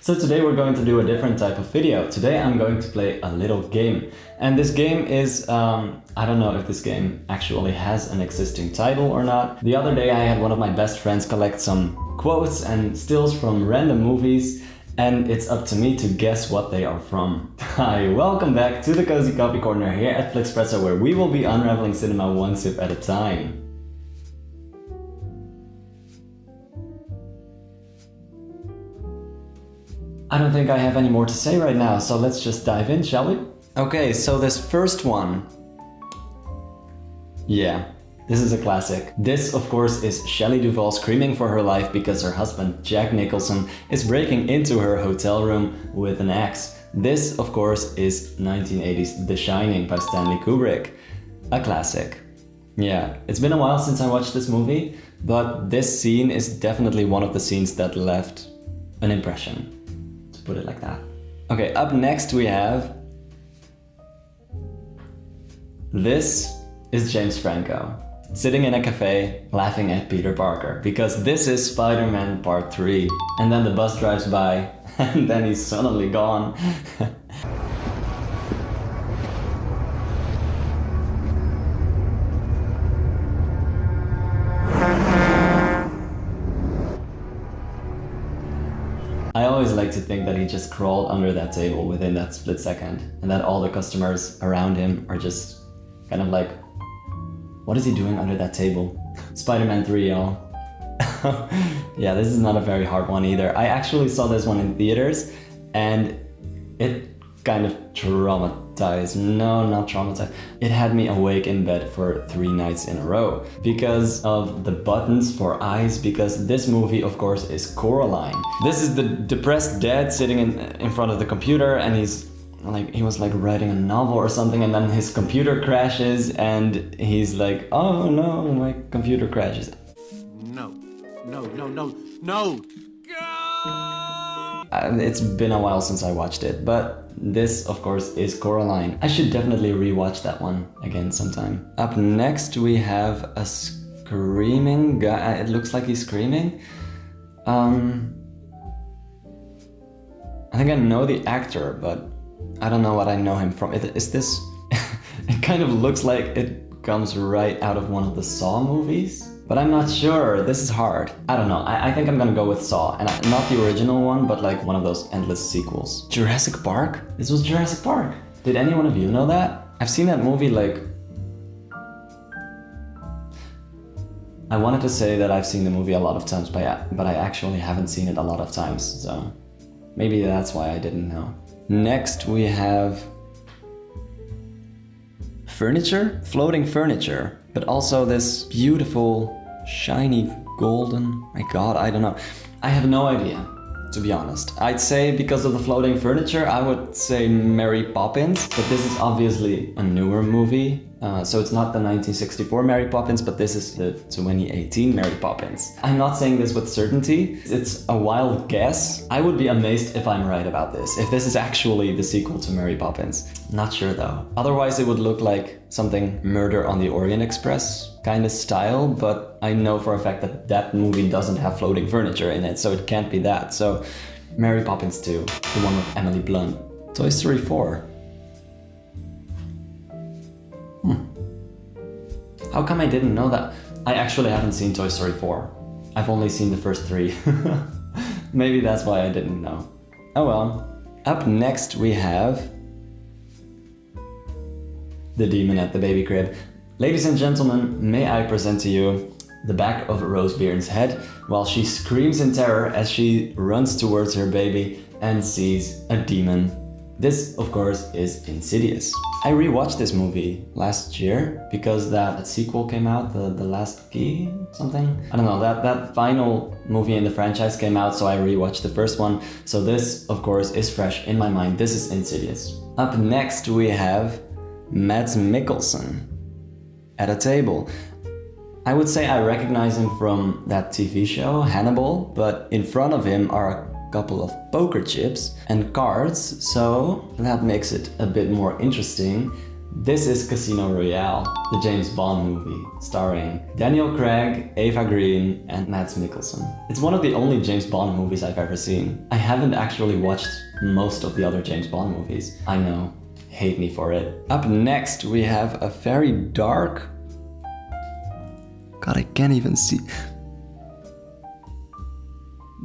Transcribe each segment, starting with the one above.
So today we're going to do a different type of video. Today I'm going to play a little game. And this game is, I don't know if this game actually has an existing title or not. The other day I had one of my best friends collect some quotes and stills from random movies, and it's up to me to guess what they are from. Hi, welcome back to the Cozy Coffee Corner here at Flickspresso, where we will be unraveling cinema one sip at a time. I don't think I have any more to say right now, so let's just dive in, shall we? Okay, so this first one. Yeah, this is a classic. This, of course, is Shelley Duvall screaming for her life because her husband, Jack Nicholson, is breaking into her hotel room with an axe. This, of course, is 1980's The Shining by Stanley Kubrick. A classic. Yeah, it's been a while since I watched this movie, but this scene is definitely one of the scenes that left an impression. Put it like that. Okay, up next we have... This is James Franco, sitting in a cafe, laughing at Peter Parker, because this is Spider-Man Part 3. And then the bus drives by, and then he's suddenly gone. I always like to think that he just crawled under that table within that split second, and that all the customers around him are just kind of like, what is he doing under that table? Spider-Man 3, y'all. Yeah, this is not a very hard one either. I actually saw this one in theaters, and it kind of traumatized. No, not traumatized. It had me awake in bed for 3 nights in a row because of the buttons for eyes, because this movie, of course, is Coraline. This is the depressed dad sitting in front of the computer, and he was like writing a novel or something, and then his computer crashes, and he's like, oh no, my computer crashes. No. It's been a while since I watched it, but this, of course, is Coraline. I should definitely rewatch that one again sometime. Up next we have a screaming guy. It looks like he's screaming. I think I know the actor, but I don't know what I know him from. Is this... It kind of looks like it comes right out of one of the Saw movies. But I'm not sure, this is hard. I don't know, I think I'm gonna go with Saw. And not the original one, but like one of those endless sequels. Jurassic Park? This was Jurassic Park. Did any one of you know that? I've seen that movie like... I wanted to say that I've seen the movie a lot of times, but I actually haven't seen it a lot of times, so... Maybe that's why I didn't know. Next we have... Furniture? Floating furniture. But also this beautiful, shiny, golden... My god, I don't know. I have no idea, to be honest. I'd say because of the floating furniture, I would say Mary Poppins. But this is obviously a newer movie. So it's not the 1964 Mary Poppins, but this is the 2018 Mary Poppins. I'm not saying this with certainty. It's a wild guess. I would be amazed if I'm right about this. If this is actually the sequel to Mary Poppins. Not sure though. Otherwise it would look like something Murder on the Orient Express kind of style, but I know for a fact that that movie doesn't have floating furniture in it, so it can't be that. So Mary Poppins 2, the one with Emily Blunt. Toy Story 4. How come I didn't know that? I actually haven't seen Toy Story 4. I've only seen the first 3. Maybe that's why I didn't know. Oh well. Up next we have... The Demon at the Baby Crib. Ladies and gentlemen, may I present to you the back of Rose Byrne's head while she screams in terror as she runs towards her baby and sees a demon. This, of course, is Insidious. I rewatched this movie last year because that sequel came out, The Last Key, something? I don't know, that final movie in the franchise came out, so I rewatched the first one. So this, of course, is fresh in my mind. This is Insidious. Up next we have Mads Mikkelsen at a table. I would say I recognize him from that TV show, Hannibal, but in front of him are a couple of poker chips and cards, so that makes it a bit more interesting. This is Casino Royale, the James Bond movie, starring Daniel Craig, Eva Green, and Mads Mikkelsen. It's one of the only James Bond movies I've ever seen. I haven't actually watched most of the other James Bond movies. I know, hate me for it. Up next, we have a very dark... God, I can't even see.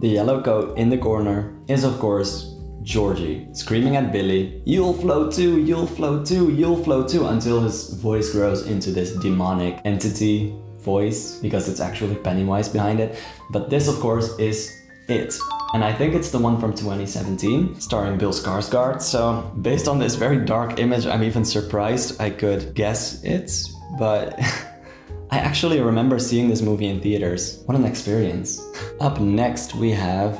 The yellow coat in the corner is, of course, Georgie, screaming at Billy, "You'll float too, you'll float too, you'll float too," until his voice grows into this demonic entity voice, because it's actually Pennywise behind it. But this, of course, is it. And I think it's the one from 2017, starring Bill Skarsgård. So based on this very dark image, I'm even surprised I could guess it, but I actually remember seeing this movie in theaters. What an experience. Up next, we have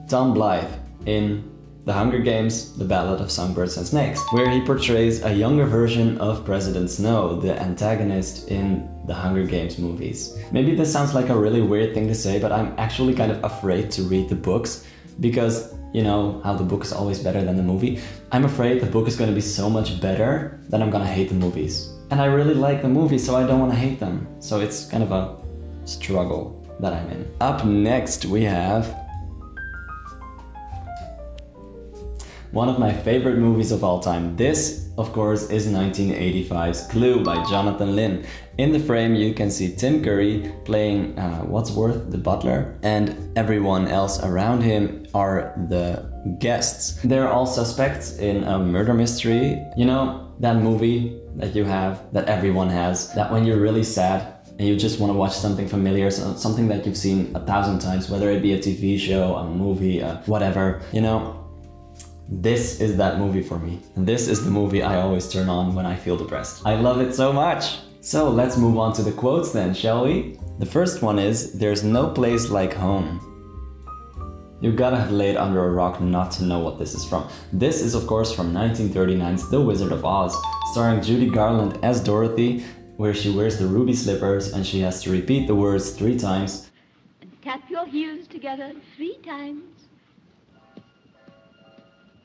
Tom Blythe in The Hunger Games, The Ballad of Songbirds and Snakes, where he portrays a younger version of President Snow, the antagonist in the Hunger Games movies. Maybe this sounds like a really weird thing to say, but I'm actually kind of afraid to read the books because, you know, how the book is always better than the movie. I'm afraid the book is going to be so much better that I'm gonna hate the movies. And I really like the movies, so I don't want to hate them. So it's kind of a struggle that I'm in. Up next, we have one of my favorite movies of all time. This, of course, is 1985's Clue by Jonathan Lynn. In the frame, you can see Tim Curry playing Wadsworth, the butler, and everyone else around him are the guests. They're all suspects in a murder mystery. You know, that movie that you have, that everyone has, that when you're really sad and you just want to watch something familiar, something that you've seen 1,000 times, whether it be a TV show, a movie, whatever, you know, this is that movie for me. And this is the movie I always turn on when I feel depressed. I love it so much. So let's move on to the quotes then, shall we? The first one is, "There's no place like home." You gotta have laid under a rock not to know what this is from. This is, of course, from 1939's The Wizard of Oz, starring Judy Garland as Dorothy, where she wears the ruby slippers and she has to repeat the words 3 times. And tap your heels together 3 times.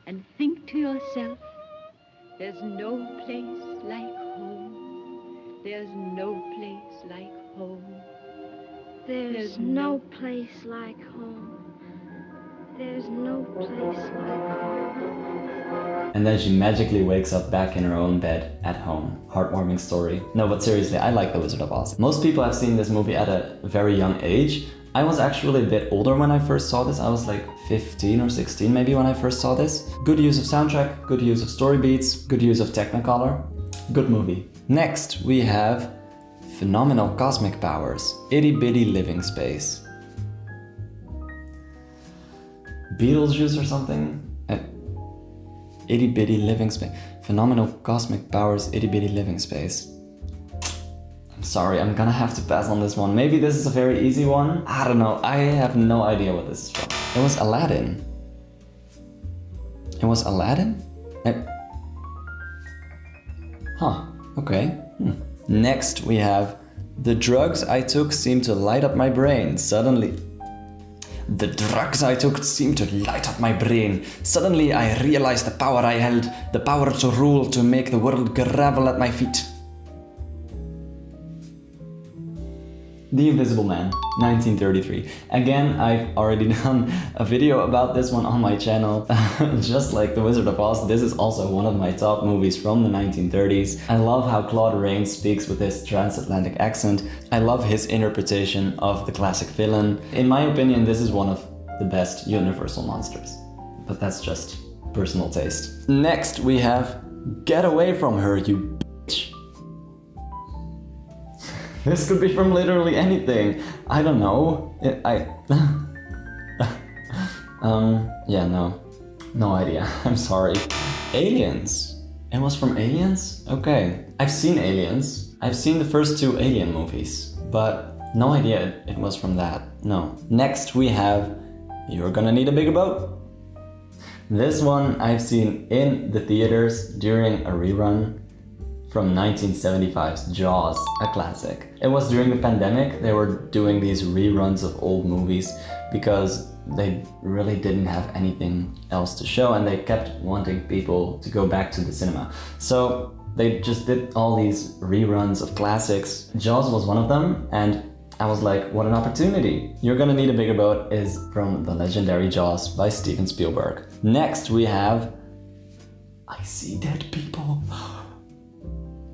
And think to yourself, there's no place like home. There's no place like home. There's no place like home. There's no place like home. And then she magically wakes up back in her own bed at home. Heartwarming story. No, but seriously, I like The Wizard of Oz. Most people have seen this movie at a very young age. I was actually a bit older when I first saw this. I was like 15 or 16 maybe when I first saw this. Good use of soundtrack, good use of story beats, good use of Technicolor. Good movie. Next, we have Phenomenal Cosmic Powers, Itty Bitty Living Space. Beetlejuice or something? Itty Bitty Living Space. Phenomenal Cosmic Powers, Itty Bitty Living Space. I'm sorry, I'm gonna have to pass on this one. Maybe this is a very easy one. I don't know. I have no idea what this is from. It was Aladdin. It was Aladdin? Huh, okay. Next we have, "The drugs I took seemed to light up my brain. Suddenly... The drugs I took seemed to light up my brain. Suddenly I realized the power I held, the power to rule, to make the world grovel at my feet." The Invisible Man, 1933. Again, I've already done a video about this one on my channel. Just like The Wizard of Oz, this is also one of my top movies from the 1930s. I love how Claude Rains speaks with his transatlantic accent. I love his interpretation of the classic villain. In my opinion, this is one of the best Universal monsters. But that's just personal taste. Next, we have "Get Away From Her, You Bitch." This could be from literally anything. I don't know. Yeah, no idea. I'm sorry. Aliens. It was from Aliens? Okay. I've seen Aliens. I've seen the first 2 Alien movies, but no idea it was from that. No. Next we have "You're Gonna Need a Bigger Boat." This one I've seen in the theaters during a rerun from 1975's Jaws, a classic. It was during the pandemic. They were doing these reruns of old movies because they really didn't have anything else to show, and they kept wanting people to go back to the cinema. So they just did all these reruns of classics. Jaws was one of them, and I was like, what an opportunity. You're Gonna Need a Bigger Boat is from the legendary Jaws by Steven Spielberg. Next we have I See Dead People.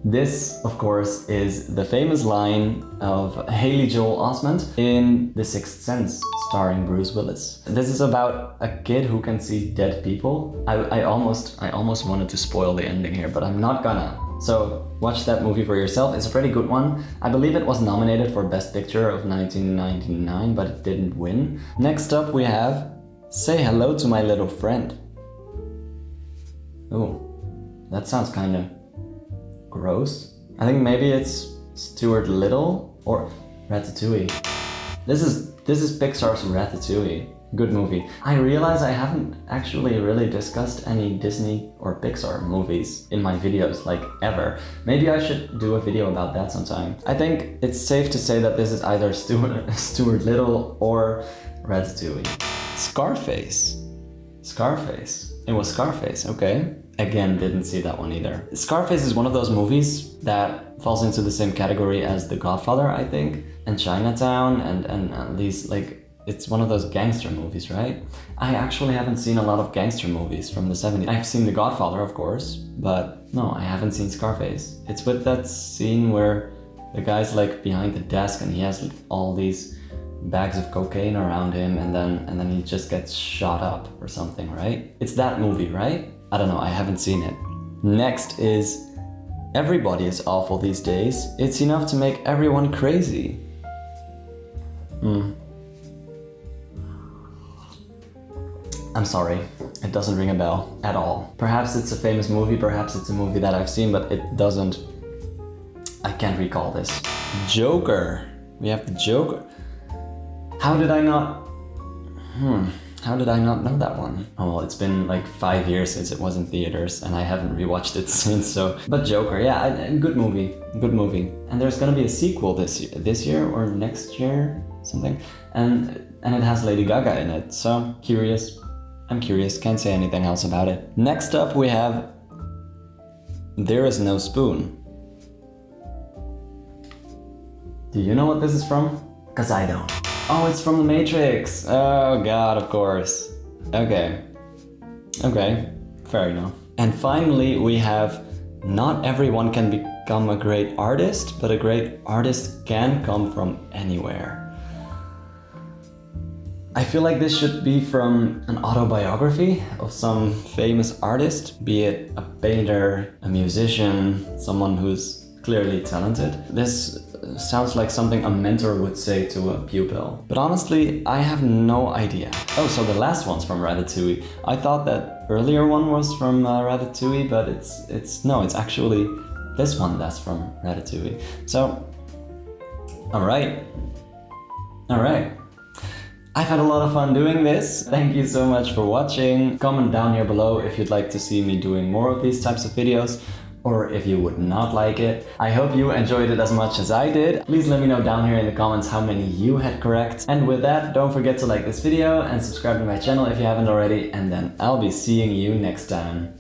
This, of course, is the famous line of Haley Joel Osment in The Sixth Sense, starring Bruce Willis. This is about a kid who can see dead people. I almost wanted to spoil the ending here, but I'm not gonna. So watch that movie for yourself. It's a pretty good one. I believe it was nominated for Best Picture of 1999, but it didn't win. Next up we have Say Hello to My Little Friend. Oh, that sounds kind of gross. I think maybe it's Stuart Little or Ratatouille. This is Pixar's Ratatouille. Good movie. I realize I haven't actually really discussed any Disney or Pixar movies in my videos, like ever. Maybe I should do a video about that sometime. I think it's safe to say that this is either Stuart Little or Ratatouille. Scarface. It was Scarface, okay. Again, didn't see that one either. Scarface is one of those movies that falls into the same category as The Godfather, I think, and Chinatown, and at least, like, it's one of those gangster movies, right? I actually haven't seen a lot of gangster movies from the 70s. I've seen The Godfather, of course, but no, I haven't seen Scarface. It's with that scene where the guy's like behind the desk and he has all these bags of cocaine around him, and then he just gets shot up or something, right? It's that movie, right? I don't know, I haven't seen it. Next is Everybody Is Awful These Days. It's enough to make everyone crazy. I'm sorry, it doesn't ring a bell at all. Perhaps it's a famous movie, perhaps it's a movie that I've seen, but it doesn't... I can't recall this. Joker. We have the Joker. How did I not know that one? Oh, well, it's been like 5 years since it was in theaters and I haven't rewatched it since, so... But Joker, yeah, good movie. And there's gonna be a sequel this year or next year, something. And it has Lady Gaga in it, so I'm curious, can't say anything else about it. Next up we have There Is No Spoon. Do you know what this is from? Cause I don't. Oh, it's from The Matrix. Oh god, of course. Okay, fair enough. And finally we have Not everyone can become a great artist, but a great artist can come from anywhere. I feel like this should be from an autobiography of some famous artist, be it a painter, a musician, someone who's clearly talented. This sounds like something a mentor would say to a pupil. But honestly, I have no idea. Oh, so the last one's from Ratatouille. I thought that earlier one was from Ratatouille, but it's actually this one that's from Ratatouille. So, alright. I've had a lot of fun doing this. Thank you so much for watching. Comment down here below if you'd like to see me doing more of these types of videos, or if you would not like it. I hope you enjoyed it as much as I did. Please let me know down here in the comments how many you had correct. And with that, don't forget to like this video and subscribe to my channel if you haven't already, and then I'll be seeing you next time.